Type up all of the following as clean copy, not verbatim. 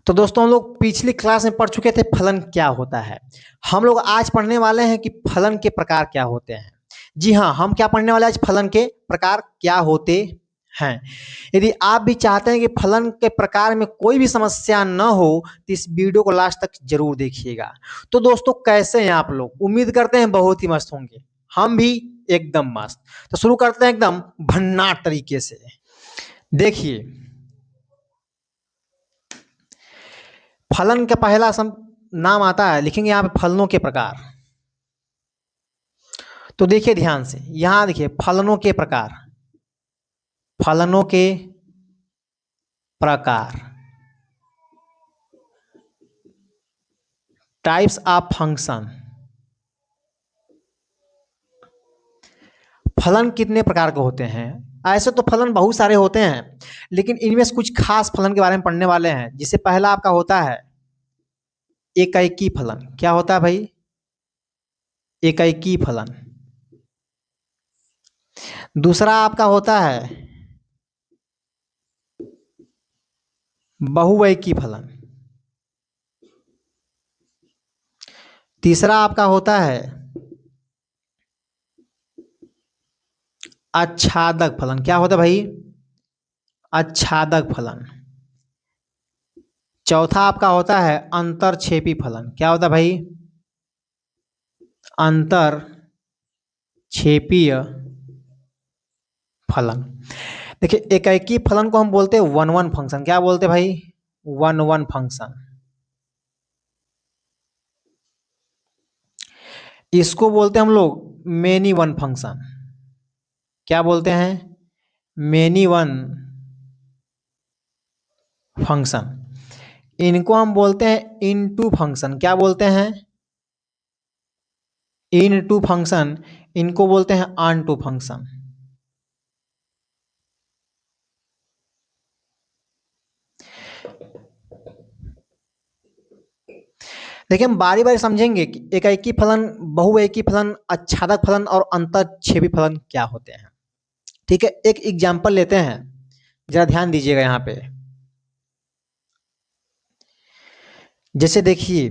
तो दोस्तों हम लोग पिछली क्लास में पढ़ चुके थे फलन क्या होता है। हम लोग आज पढ़ने वाले हैं कि फलन के प्रकार क्या होते हैं। जी हाँ, हम क्या पढ़ने वाले हैं आज, फलन के प्रकार क्या होते हैं। यदि आप भी चाहते हैं कि फलन के प्रकार में कोई भी समस्या न हो तो इस वीडियो को लास्ट तक जरूर देखिएगा। तो दोस्तों कैसे हैं आप लोग, उम्मीद करते हैं बहुत ही मस्त होंगे। हम भी एकदम मस्त। तो शुरू करते हैं एकदम भन्नाट तरीके से। देखिए, फलन का पहला नाम आता है, लिखेंगे यहाँ पे फलनों के प्रकार। तो देखिए ध्यान से, यहां देखिए फलनों के प्रकार, फलनों के प्रकार, टाइप्स ऑफ फंक्शन। फलन कितने प्रकार के होते हैं? ऐसे तो फलन बहुत सारे होते हैं, लेकिन इनमें से कुछ खास फलन के बारे में पढ़ने वाले हैं। जिससे पहला आपका होता है एकैकी फलन। क्या होता है भाई? एकैकी फलन। दूसरा आपका होता है बहुएकी फलन। तीसरा आपका होता है आच्छादक फलन। क्या होता है भाई? आच्छादक फलन। चौथा आपका होता है अंतरक्षेपी फलन। क्या होता है भाई? अंतरक्षेपीय फलन। देखिए, एकैकी फलन को हम बोलते हैं वन वन फंक्शन। क्या बोलते हैं भाई? One one function. इसको बोलते हैं हम लोग मेनी वन फंक्शन। क्या बोलते हैं? Many one function. इनको हम बोलते हैं इनटू फंक्शन। क्या बोलते हैं? Into function. इनको बोलते हैं ऑन टू फंक्शन। देखिए, हम बारी बारी समझेंगे कि एकैकी फलन, बहुएकी फलन, आच्छादक फलन और अंतरक्षेपी फलन क्या होते हैं। ठीक है, एक एग्जाम्पल लेते हैं, जरा ध्यान दीजिएगा यहाँ पे। जैसे देखिए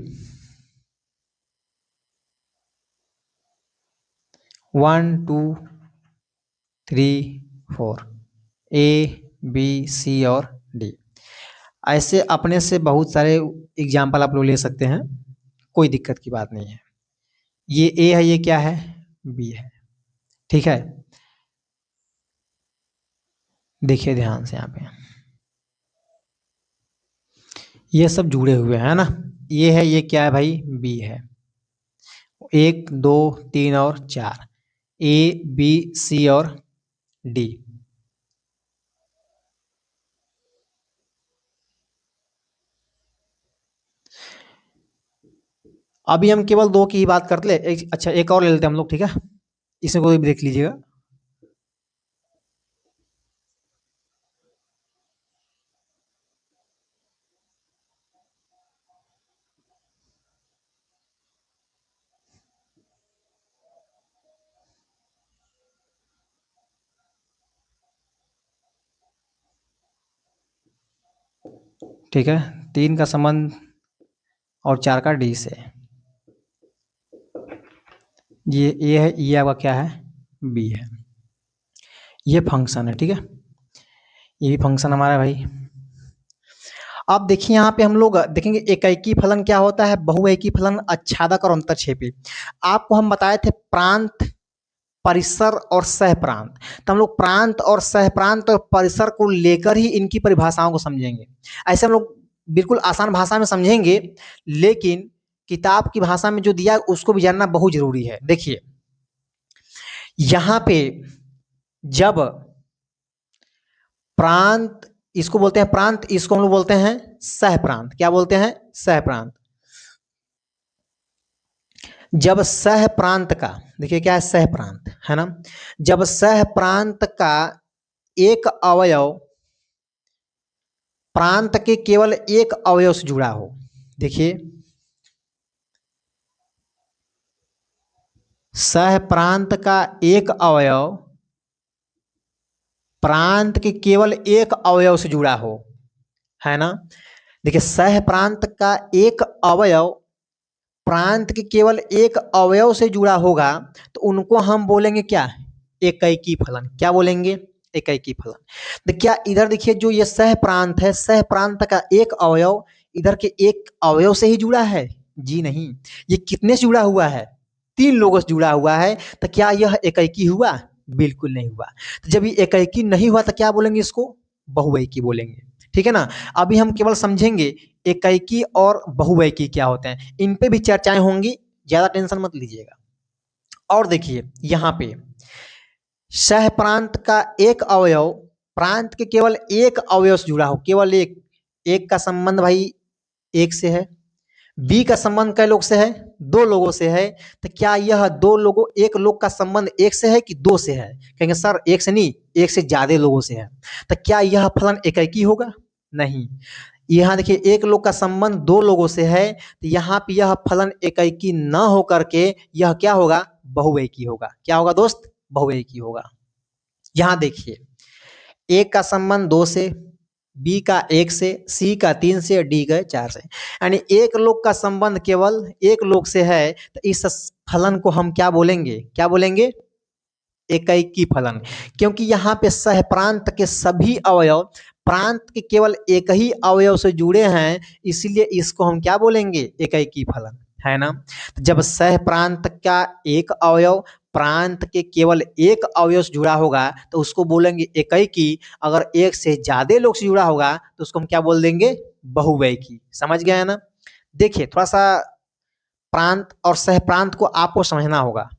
1 2 3 4 ए बी सी और डी। ऐसे अपने से बहुत सारे एग्जाम्पल आप लोग ले सकते हैं, कोई दिक्कत की बात नहीं है। ये ए है, ये क्या है? बी है। ठीक है, देखिए ध्यान से यहाँ पे, ये सब जुड़े हुए हैं ना। ये है, ये क्या है भाई? बी है। 1 2 3 और 4, ए बी सी और डी। अभी हम केवल दो की ही बात करते ले। अच्छा, एक और ले लेते हैं हम लोग, ठीक है? इसमें कोई भी देख लीजिएगा। ठीक है, 3 का संबंध और 4 का डी से। ये ए है, ये आपका क्या है? बी है। ये फंक्शन है, ठीक है? ये भी फंक्शन हमारा भाई। अब देखिए यहाँ पे हम लोग देखेंगे एकैकी फलन क्या होता है, बहुएकी फलन, आच्छादक और अंतरक्षेपी। आपको हम बताए थे प्रांत, परिसर और सहप्रांत। तो हम लोग प्रांत और सहप्रांत और परिसर को लेकर ही इनकी परिभाषाओं को समझेंगे। ऐसे हम लोग बिल्कुल आसान भाषा में समझेंगे, लेकिन किताब की भाषा में जो दिया है उसको भी जानना बहुत जरूरी है। देखिए यहाँ पे जब प्रांत, इसको बोलते हैं प्रांत, इसको हम लोग बोलते हैं सहप्रांत। क्या बोलते हैं? सहप्रांत। जब सह प्रांत का, देखिए क्या है? सह प्रांत है ना। जब सह प्रांत का एक अवयव प्रांत के केवल एक अवयव से जुड़ा हो, देखिए सह प्रांत का एक अवयव प्रांत के केवल एक अवयव से जुड़ा हो, है ना। देखिए सह प्रांत का एक अवयव प्रांत के केवल एक अवयव से जुड़ा होगा तो उनको हम बोलेंगे क्या, एकैकी फलन। क्या बोलेंगे, एकैकी फलन। तो क्या इधर देखिए जो ये सह प्रांत है, सह प्रांत का एक अवयव इधर के एक अवयव से ही जुड़ा है, जी नहीं। ये कितने से जुड़ा हुआ है, तीन लोगों से जुड़ा हुआ है। तो क्या यह एकैकी हुआ, बिल्कुल नहीं हुआ। तो जब ये एकैकी नहीं हुआ तो क्या बोलेंगे, इसको बहुएकी बोलेंगे। ठीक है ना। अभी हम केवल समझेंगे एकैकी और बहुएकी क्या होते हैं, इन पे भी चर्चाएं होंगी, ज्यादा टेंशन मत लीजिएगा। और देखिए यहाँ पे सह प्रांत का एक अवयव प्रांत के केवल एक अवयव से जुड़ा हो, केवल एक, एक का संबंध भाई एक से है, बी का संबंध कई लोग से है, दो लोगों से है। तो क्या यह दो लोगों एक लोग का संबंध एक से है कि दो से है, कहेंगे सर एक से नहीं, एक से ज्यादा लोगों से है। तो क्या यह फलन एकैकी होगा, नहीं। यहाँ देखिए एक लोग का संबंध दो लोगों से है, तो यहाँ पे यह फलन एकैकी न हो करके यह क्या होगा, बहुएकी होगा। क्या होगा दोस्त, बहुएकी होगा। यहाँ देखिए एक का संबंध दो से, बी का एक से, सी का तीन से, डी का चार से, यानी एक लोग का संबंध केवल एक लोग से है। तो इस फलन को हम क्या बोलेंगे, क्या बोलेंगे, एकैकी फलन। क्योंकि यहाँ पे सह प्रांत के सभी अवयव प्रांत के केवल एक ही अवयव से जुड़े हैं, इसलिए इसको हम क्या बोलेंगे, एकैकी फलन, है ना। तो जब सह प्रांत का एक अवयव प्रांत के केवल एक अवयव से जुड़ा होगा तो उसको बोलेंगे एकैकी। अगर एक से ज्यादा लोग से जुड़ा होगा तो उसको हम क्या बोल देंगे, बहुएकी। समझ गए ना। देखिए थोड़ा सा प्रांत और सह प्रांत को आपको समझना होगा,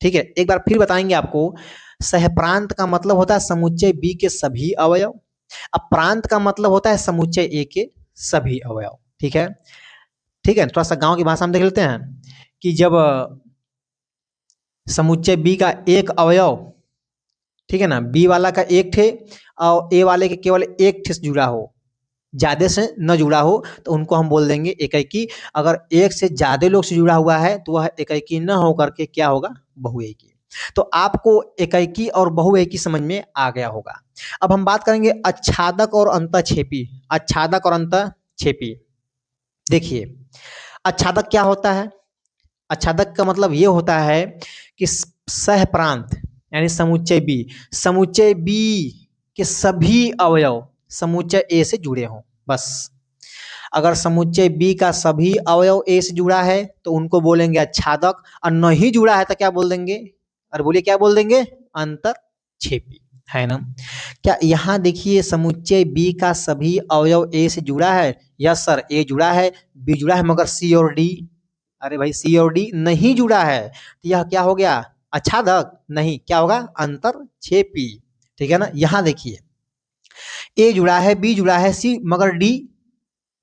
ठीक है। एक बार फिर बताएंगे आपको, सहप्रांत का मतलब होता है समुच्चय बी के सभी अवयव, अब प्रांत का मतलब होता है समुच्चय ए के सभी अवयव। ठीक है, ठीक है। थोड़ा सा गांव की भाषा में देख लेते हैं कि जब समुच्चय बी का एक अवयव, ठीक है ना, बी वाला का एक थे और ए वाले के केवल एक थे से जुड़ा हो, ज्यादा से न जुड़ा हो, तो उनको हम बोल देंगे एकैकी। अगर एक से ज्यादा लोग से जुड़ा हुआ है तो वह एकैकी न हो करके क्या होगा, बहुएकी। तो आपको एकैकी और बहुएकी समझ में आ गया होगा। अब हम बात करेंगे अच्छादक और अंतःक्षेपी। अच्छादक और अंतःक्षेपी, देखिए अच्छादक क्या होता है, अच्छादक का मतलब ये होता है कि सह प्रांत यानी समुच्चय बी, समुच्चय बी के सभी अवयव समुच्चय ए से जुड़े हों, बस। अगर समुच्चय बी का सभी अवयव ए से जुड़ा है तो उनको बोलेंगे अच्छादक, और नहीं जुड़ा है तो क्या बोल देंगे, और बोलिए क्या बोल देंगे, अंतःक्षेपी, है ना। क्या यहाँ देखिए समुच्चय बी का सभी अवयव ए से जुड़ा है, यस सर ए जुड़ा है, बी जुड़ा है, मगर सी और डी, अरे भाई सी और डी नहीं जुड़ा है, तो यह क्या हो गया, अच्छादक नहीं, क्या होगा, अंतःक्षेपी। ठीक है ना। यहाँ देखिए ए जुड़ा है, बी जुड़ा है, सी, मगर डी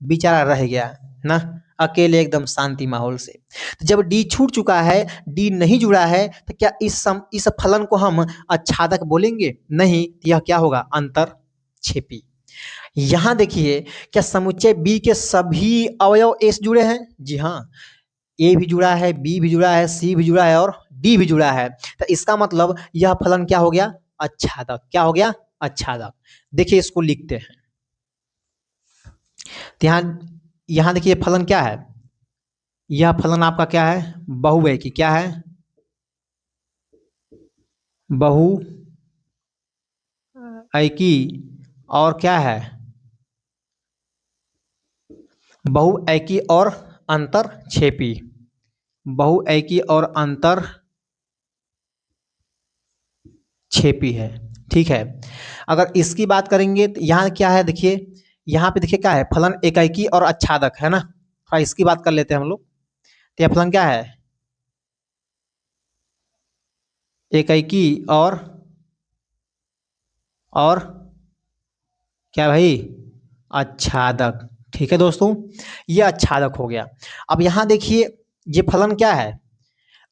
बेचारा रह गया ना, अकेले एकदम शांति माहौल से। तो जब डी छूट चुका है, डी नहीं जुड़ा है, तो क्या इस फलन को हम अच्छादक बोलेंगे, नहीं। यह क्या होगा, अंतःक्षेपी। यहाँ देखिए क्या समुच्चय बी के सभी अवयव ए से जुड़े हैं, जी हाँ, ए भी जुड़ा है, बी भी जुड़ा है, सी भी जुड़ा है और डी भी जुड़ा है। तो इसका मतलब यह फलन क्या हो गया, अच्छादक। क्या हो गया, अच्छादक। देखिए इसको लिखते हैं, ध्यान, यहाँ देखिए फलन क्या है, यह फलन आपका क्या है, बहुएकी। क्या है, बहुएकी। और क्या है, बहुएकी और अंतःक्षेपी, बहुएकी और अंतःक्षेपी है। ठीक है। अगर इसकी बात करेंगे तो यहाँ क्या है, देखिए यहाँ पे देखिए क्या है, फलन एकैकी और अच्छादक है ना। हाँ इसकी बात कर लेते हैं हम लोग। तो यह फलन क्या है, एकैकी और क्या भाई, अच्छादक। ठीक है दोस्तों, ये अच्छादक हो गया। अब यहाँ देखिए ये फलन क्या है,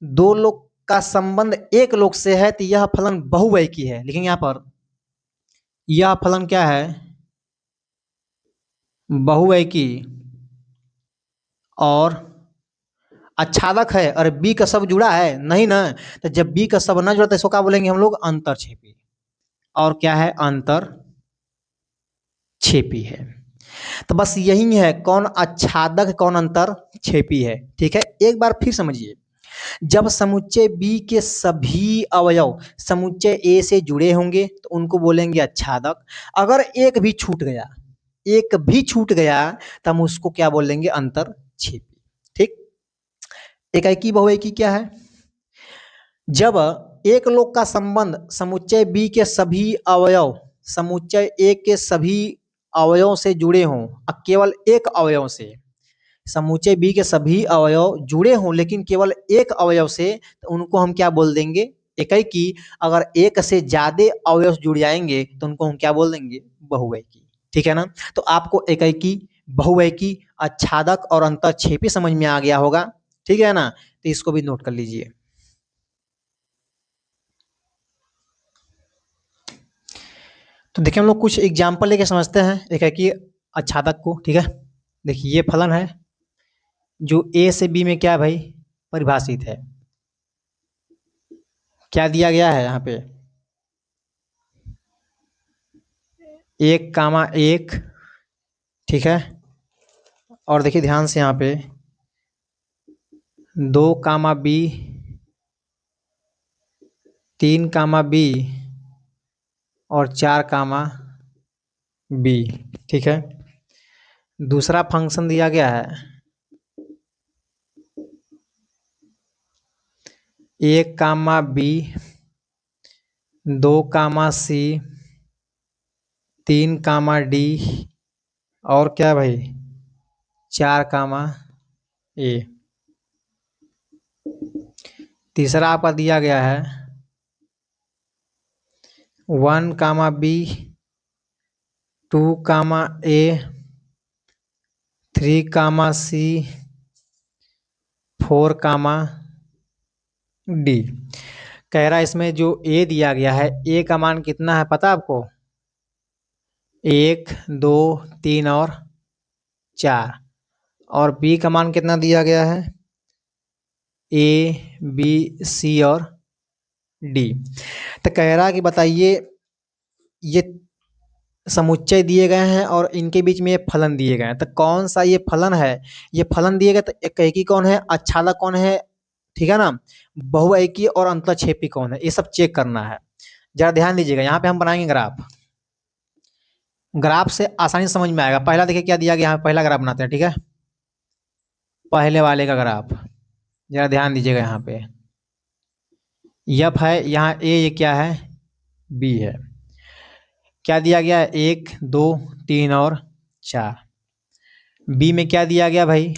दो लोग का संबंध एक लोग से है, तो यह फलन बहुएकी है। लेकिन यहाँ पर यह फलन क्या है, बहुएकी और अच्छादक है, और बी का सब जुड़ा है नहीं ना। तो जब बी का सब ना जुड़ा तो इसको क्या बोलेंगे हम लोग, अंतःक्षेपी। और क्या है, अंतःक्षेपी है। तो बस यही है, कौन आच्छादक कौन अंतर छेपी है। ठीक है, एक बार फिर समझिए, जब समुच्चय बी के सभी अवयव समुच्चय ए से जुड़े होंगे तो उनको बोलेंगे आच्छादक। अगर एक भी छूट गया तो हम उसको क्या बोलेंगे, अंतर छेपी। ठीक, एकाएकी बहुएकी क्या है, जब एक लोग का संबंध समुच्चय बी के सभी अवयव समुच्चय ए के सभी अवयवों से जुड़े हों, केवल एक अवयव से, समुच्चय बी के सभी अवयव जुड़े हों लेकिन केवल एक अवयव से, तो उनको हम क्या बोल देंगे, एकाएकी। अगर एक से ज्यादा अवयव जुड़ जाएंगे तो उनको हम क्या बोल देंगे, बहुएकी। ठीक है ना, तो आपको एकाएकी, बहुएकी, आच्छादक और अंतरछेपी समझ में आ गया होगा। ठीक है ना, तो इसको भी नोट कर लीजिए। तो देखिए, हम लोग कुछ एग्जाम्पल लेके समझते हैं एकाएकी आच्छादक को। ठीक है, देखिए ये फलन है जो ए से बी में क्या है भाई, परिभाषित है। क्या दिया गया है यहाँ पे, 1,1। ठीक है, और देखिए ध्यान से यहाँ पे 2,B, 3,B और 4,B। ठीक है, दूसरा फंक्शन दिया गया है 1,B, 2,C, 3,D और क्या भाई 4,A। तीसरा आपका दिया गया है 1,B, 2,A, 3,C, 4,D। कह रहा है इसमें जो ए दिया गया है, ए का मान कितना है पता आपको, 1, 2, 3 और 4, और बी का मान कितना दिया गया है, ए, बी, सी और डी। तो कह रहा कि बताइए, ये समुच्चय दिए गए हैं और इनके बीच में ये फलन दिए गए हैं, तो कौन सा ये फलन है, ये फलन दिए गए तो एकाएकी कौन है, आच्छादक कौन है, ठीक है ना, बहुएकी और अंतरछेपी कौन है, ये सब चेक करना है। जरा ध्यान दीजिएगा, यहाँ पे हम बनाएंगे ग्राफ। ग्राफ से आसानी से समझ में आएगा। पहला देखिए क्या दिया गया है, पहला ग्राफ बनाते हैं। ठीक है, पहले वाले का ग्राफ जरा ध्यान दीजिएगा, यहाँ पे एफ है, यहाँ ए, ये क्या है, बी है। क्या दिया गया है, 1, 2, 3 और 4। बी में क्या दिया गया भाई,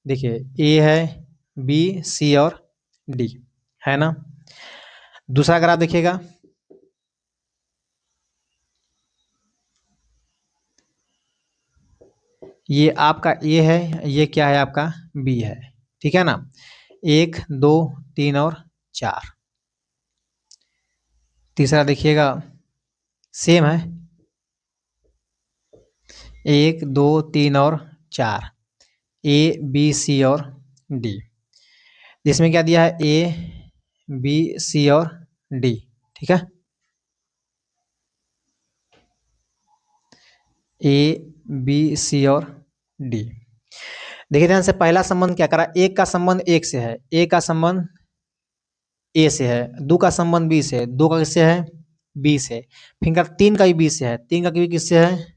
देखिए ए है, बी, सी और डी है ना। दूसरा ग्राफ देखिएगा, ये आपका ए है, ये क्या है आपका बी है। ठीक है ना, 1, 2, 3 और 4। तीसरा देखिएगा सेम है, 1, 2, 3 और 4, ए, बी, सी और डी। जिसमें क्या दिया है, ए, बी, सी और डी। ठीक है, ए, बी, सी और डी। देखिए ध्यान से, पहला संबंध क्या करा, एक का संबंध एक से है, ए का संबंध ए से है, दो का संबंध बी से है, दो का किससे है, बी से, फिर तीन का भी बी से है, तीन का भी किससे है,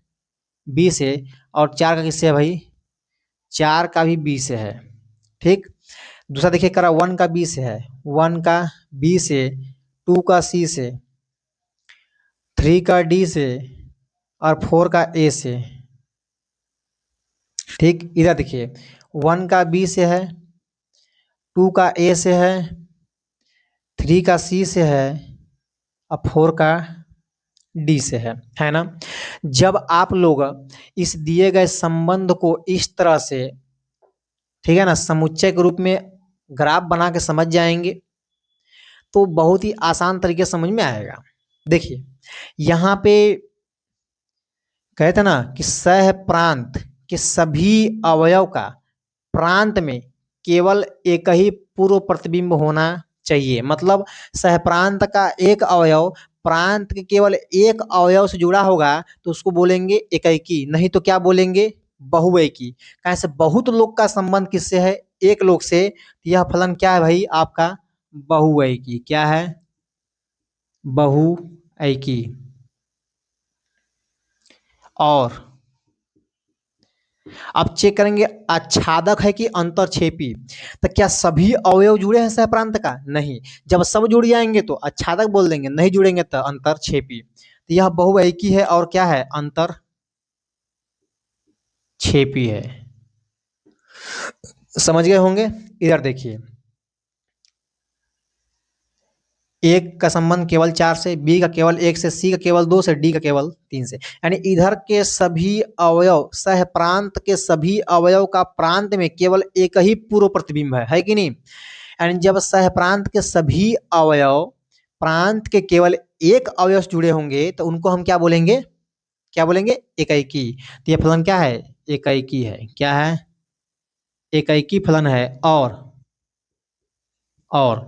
बी से, और चार का किससे है भाई, चार का भी बी से है। ठीक, दूसरा देखिए करा, 1 का बी से है, 1 का बी से, 2 का सी से, 3 का डी से और 4 का ए से। ठीक, इधर देखिए 1 का बी से है, 2 का ए से है, 3 का सी से है और 4 का डी से है ना। जब आप लोग इस दिए गए संबंध को इस तरह से, ठीक है ना, समुच्चय के रूप में ग्राफ बना के समझ जाएंगे तो बहुत ही आसान तरीके से समझ में आएगा। देखिए यहाँ पे कहते ना कि सह प्रांत के सभी अवयव का प्रांत में केवल एक ही पूर्व प्रतिबिंब होना चाहिए। मतलब सह प्रांत का एक अवयव प्रांत के केवल एक अवयव से जुड़ा होगा तो उसको बोलेंगे एकैकी, नहीं तो क्या बोलेंगे, बहुएकी। कैसे, बहुत लोग का संबंध किससे है, एक लोग से, तो यह फलन क्या है भाई आपका, बहुएकी। क्या है, बहुएकी। और अब चेक करेंगे आच्छादक है कि अंतरछेपी, तो क्या सभी अवयव जुड़े हैं सह प्रांत का, नहीं। जब सब जुड़ जाएंगे तो आच्छादक बोल देंगे, नहीं जुड़ेंगे तो अंतरछेपी। तो यह बहुएकी है और क्या है, अंतरछेपी है। समझ गए होंगे। इधर देखिए, एक का संबंध केवल 4 से, बी का केवल 1 से, सी का केवल 2 से, डी का केवल 3 से। यानी इधर के सभी अवयव, सह प्रांत के सभी अवयव का प्रांत में केवल एक ही पूर्व प्रतिबिंब है कि नहीं। यानी जब सह प्रांत के सभी अवयव प्रांत के केवल एक अवयव से जुड़े होंगे तो उनको हम क्या बोलेंगे, क्या बोलेंगे, एकैकी। तो यह फलन क्या है, एकैकी है। क्या है, एकैकी फलन है। और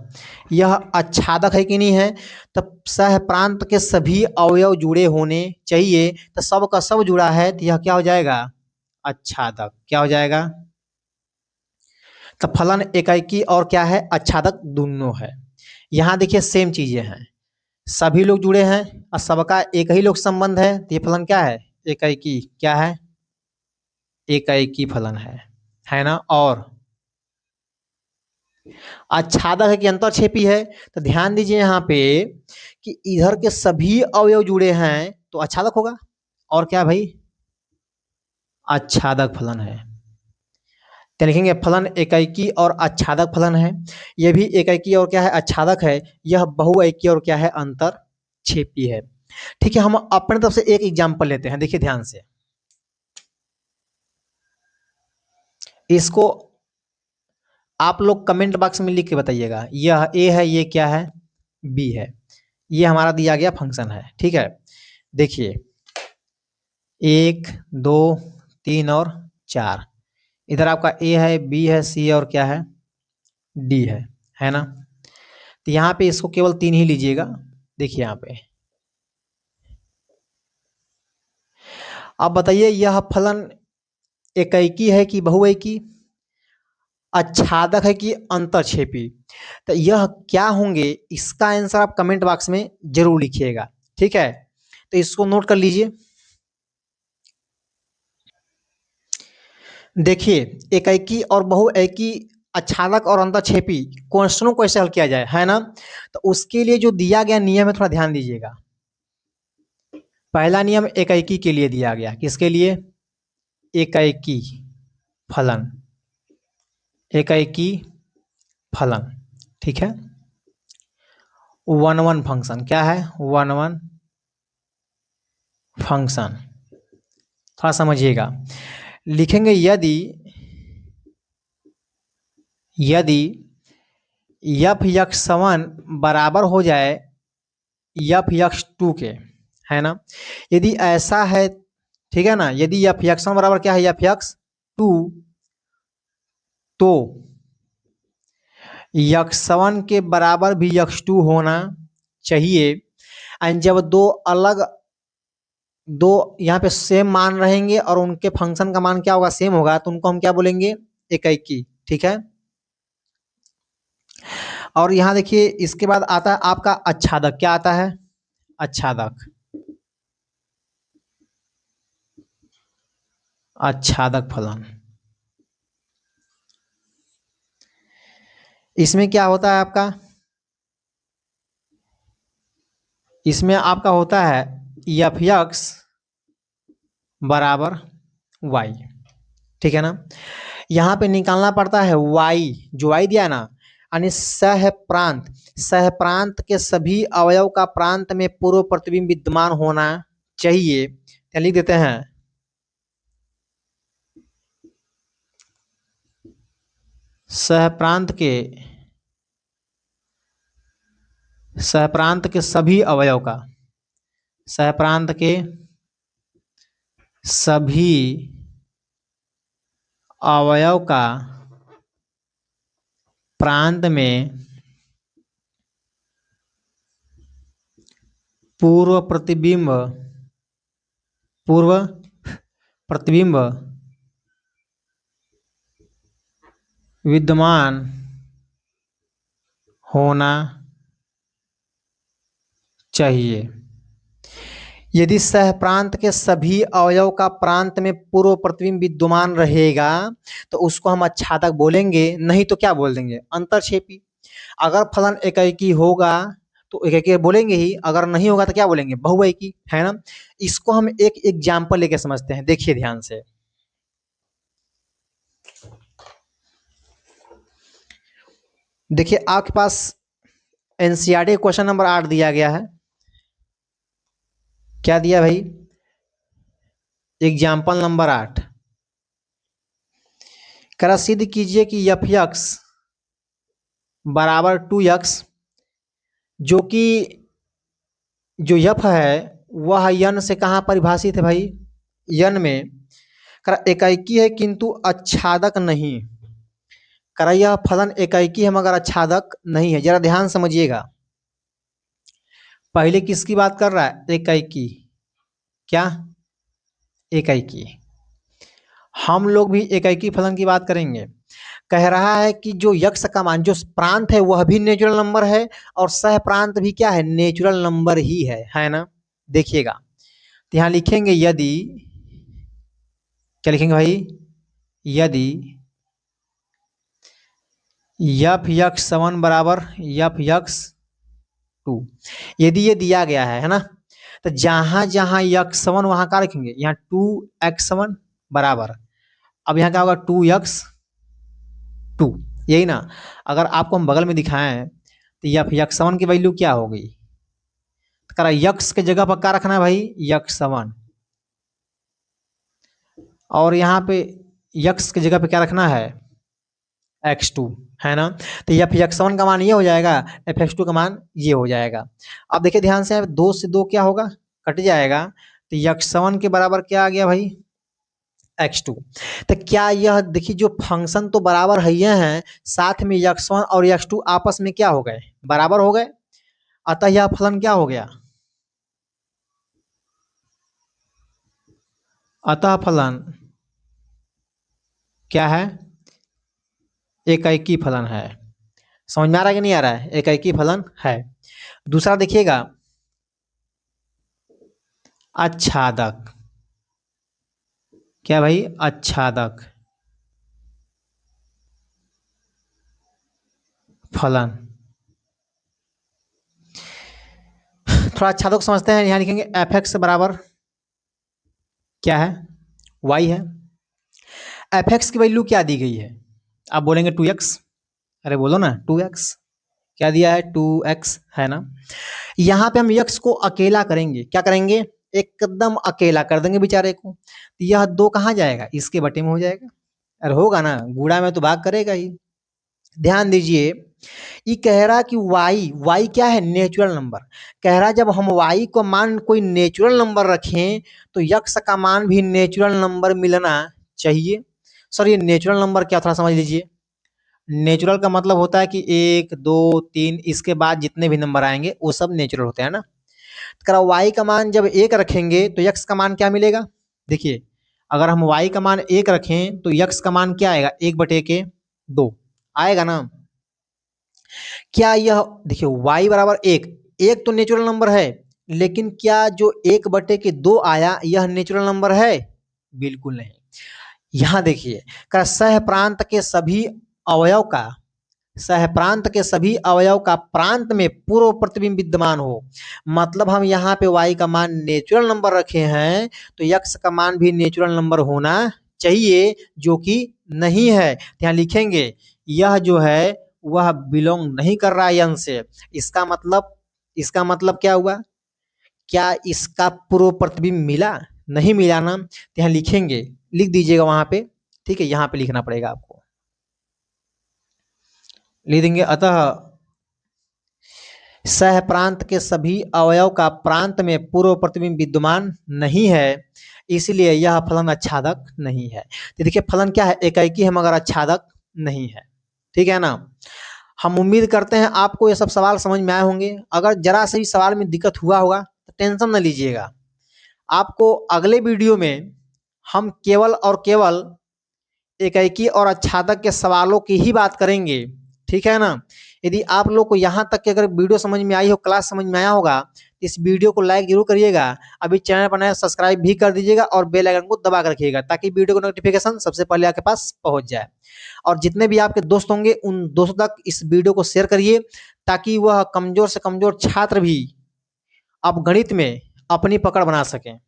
यह आच्छादक है कि नहीं है, तब सह प्रांत के सभी अवयव जुड़े होने चाहिए, तो सब का सब जुड़ा है तो यह क्या हो जाएगा, आच्छादक। क्या हो जाएगा, तो फलन एकैकी और क्या है, आच्छादक दोनों है। यहाँ देखिए सेम चीजें हैं, सभी लोग जुड़े हैं और सबका एक ही लोग संबंध है, तो ये फलन क्या है, एकैकी। क्या है, एकैकी फलन है ना। और आच्छादक है कि अंतरछेपी है, तो ध्यान दीजिए यहाँ पे कि इधर के सभी अवयव जुड़े हैं तो आच्छादक होगा। और क्या भाई, आच्छादक फलन है। तो लिखेंगे फलन एकैकी और आच्छादक फलन है। यह भी एकैकी और क्या है, आच्छादक है। यह बहुएकी और क्या है, अंतरछेपी है। ठीक है, हम अपने तरफ से एक एग्जाम्पल लेते हैं, देखिए ध्यान से। इसको आप लोग कमेंट बॉक्स में लिख के बताइएगा, यह ए है, ये क्या है, बी है। ये हमारा दिया गया फंक्शन है, ठीक है। देखिए 1 2 3 और 4, इधर आपका ए है, बी है, सी है और क्या है, डी है ना। तो यहाँ पे इसको केवल 3 ही लीजिएगा। देखिए यहाँ पे, अब बताइए यह फलन एकैकी है कि बहुएकी, आच्छादक है कि अंतरछेपी। तो यह क्या होंगे, इसका आंसर आप कमेंट बॉक्स में जरूर लिखिएगा, ठीक है। तो इसको नोट कर लीजिए। देखिए एकैकी और बहुएकी, आच्छादक और अंतरछेपी क्वेश्चनों को कैसे हल किया जाए, है ना। तो उसके लिए जो दिया गया नियम है थोड़ा ध्यान दीजिएगा। पहला नियम एकैकी के लिए दिया गया, किसके लिए, एकैकी फलन, एकैकी फलन, ठीक है। वन वन फंक्शन, क्या है, वन वन फंक्शन, थोड़ा समझिएगा। लिखेंगे यदि यदि यफ यक्स समान बराबर हो जाए यफ यक्स टू के, है ना। यदि ऐसा है, ठीक है ना, यदि यफ यक्स बराबर क्या है, यफ यक्स टू, तो यक्स वन के बराबर भी यक्स टू होना चाहिए। एंड जब दो यहाँ पे सेम मान रहेंगे और उनके फंक्शन का मान क्या होगा, सेम होगा, तो उनको हम क्या बोलेंगे, एकैकी, ठीक है। और यहाँ देखिए इसके बाद आता है आपका आच्छादक, क्या आता है, आच्छादक, आच्छादक फलन। इसमें क्या होता है आपका, इसमें आपका होता है एफ एक्स बराबर वाई, ठीक है ना। यहाँ पे निकालना पड़ता है वाई, जो वाई दिया ना, यानी सह प्रांत के सभी अवयव का प्रांत में पूर्व प्रतिबिंब विद्यमान होना चाहिए। क्या लिख देते हैं, सह प्रांत के सभी अवयव का, सह प्रांत के सभी अवयव का प्रांत में पूर्व प्रतिबिंब विद्यमान होना चाहिए। यदि सह प्रांत के सभी अवयव का प्रांत में पूर्व प्रतिबिंब विद्यमान रहेगा तो उसको हम आच्छादक बोलेंगे, नहीं तो क्या बोल देंगे, अंतरक्षेपी। अगर फलन एकाएकी होगा तो एकाएकी बोलेंगे ही, अगर नहीं होगा तो क्या बोलेंगे, बहुएकी, है ना। इसको हम एक एग्जाम्पल लेके समझते हैं, देखिए ध्यान से। देखिए आपके पास एनसीईआरटी क्वेश्चन नंबर 8 दिया गया है। क्या दिया भाई, एग्जाम्पल नंबर 8। करा सिद्ध कीजिए कि एफ एक्स बराबर 2x, जो कि जो यफ है वह यन से कहाँ परिभाषित है भाई, यन में। करा एकाएकी है किंतु आच्छादक नहीं। करा यह फलन एकाएकी है मगर आच्छादक नहीं है। जरा ध्यान समझिएगा, पहले किसकी बात कर रहा है, एकाएकी। क्या, एकाएकी। हम लोग भी एकाएकी फलन की बात करेंगे। कह रहा है कि जो यक्ष का मान, जो प्रांत है वह भी नेचुरल नंबर है और सह प्रांत भी क्या है, नेचुरल नंबर ही है ना। देखिएगा, तो यहाँ लिखेंगे यदि, क्या लिखेंगे भाई, यदि यफ यक्स सवन बराबर यफ यक्स 2, यदि ये दिया गया है ना, तो जहां जहां यक्स सवन वहां का रखेंगे, यहाँ 2x7 बराबर, अब यहाँ क्या होगा 2x2, यही ना। अगर आपको हम बगल में दिखाएं तो यफ यक्स7 की वैल्यू क्या होगी, तो करा यक्स के जगह पर क्या रखना है भाई, यक्स7, और यहाँ पे यक्स की जगह पे क्या रखना है, x2, है ना। तो एफ x1 का मान ये हो जाएगा, एफ x2 का मान ये हो जाएगा। अब देखिए ध्यान से, 2 से 2 क्या होगा, कट जाएगा, तो x1 के बराबर क्या आ गया भाई, x2। तो क्या यह देखिए, जो फंक्शन तो बराबर है ये हैं, साथ में x1 और x2 आपस में क्या हो गए, बराबर हो गए। अतः यह फलन क्या हो गया, अतः फलन क्या है, एकाएकी फलन है। समझ में आ रहा है कि नहीं आ रहा है, एकाएकी फलन है। दूसरा देखिएगा, आच्छादक। क्या भाई, आच्छादक फलन। थोड़ा आच्छादक समझते हैं। यहाँ लिखेंगे एफ एक्स बराबर क्या है, वाई है। एफ एक्स की वैल्यू क्या दी गई है, आप बोलेंगे 2x, अरे बोलो ना 2x, क्या दिया है 2x, है ना। यहाँ पे हम x को अकेला करेंगे, क्या करेंगे, एकदम अकेला कर देंगे बेचारे को। तो यह 2 कहाँ जाएगा, इसके बटे में हो जाएगा। अरे होगा ना, गुणा में तो भाग करेगा ही। ध्यान दीजिए, ये कह रहा कि y क्या है, नेचुरल नंबर। कह रहा जब हम y को मान कोई नेचुरल नंबर रखें तो यक्ष का मान भी नेचुरल नंबर मिलना चाहिए। सर ये नेचुरल नंबर क्या, थोड़ा समझ लीजिए। नेचुरल का मतलब होता है कि 1 2 3 इसके बाद जितने भी नंबर आएंगे वो सब नेचुरल होते हैं ना। तो y का मान जब 1 रखेंगे तो x का मान क्या मिलेगा, देखिए अगर हम y का मान 1 रखें तो x का मान क्या आएगा, 1/2 आएगा ना। क्या यह देखिए y बराबर 1, 1 तो नेचुरल नंबर है, लेकिन क्या जो 1/2 आया यह नेचुरल नंबर है, बिल्कुल नहीं। यहाँ देखिए, का सह प्रांत के सभी अवयव का, सह प्रांत के सभी अवयव का प्रांत में पूर्व प्रतिबिंब विद्यमान हो, मतलब हम यहाँ पे y का मान नेचुरल नंबर रखे हैं तो x का मान भी नेचुरल नंबर होना चाहिए, जो कि नहीं है। यहाँ लिखेंगे यह जो है वह बिलोंग नहीं कर रहा है यन से। इसका मतलब क्या हुआ, क्या इसका पूर्व प्रतिबिंब मिला, नहीं मिला ना। तो यहाँ लिखेंगे, लिख दीजिएगा वहां पे, ठीक है, यहाँ पे लिखना पड़ेगा आपको, लिख देंगे अतः सह प्रांत के सभी अवयव का प्रांत में पूर्व प्रतिबिंब विद्यमान नहीं है, इसलिए यह फलन आच्छादक नहीं है। तो देखिए फलन क्या है, एकाएकी है मगर आच्छादक नहीं है, ठीक है ना। हम उम्मीद करते हैं आपको ये सब सवाल समझ में आए होंगे। अगर जरा से भी सवाल में दिक्कत हुआ होगा तो टेंशन न लीजिएगा। आपको अगले वीडियो में हम केवल और केवल एकाएकी और आच्छादक के सवालों की ही बात करेंगे, ठीक है ना। यदि आप लोग को यहाँ तक की अगर वीडियो समझ में आई हो, क्लास समझ में आया होगा, तो इस वीडियो को लाइक जरूर करिएगा। अभी चैनल पर नया सब्सक्राइब भी कर दीजिएगा और बेल आइकन को दबा कर रखिएगा ताकि वीडियो को नोटिफिकेशन सबसे पहले आपके पास पहुंच जाए। और जितने भी आपके दोस्त होंगे उन दोस्तों तक इस वीडियो को शेयर करिए ताकि वह कमजोर से कमजोर छात्र भी अब गणित में अपनी पकड़ बना सकें।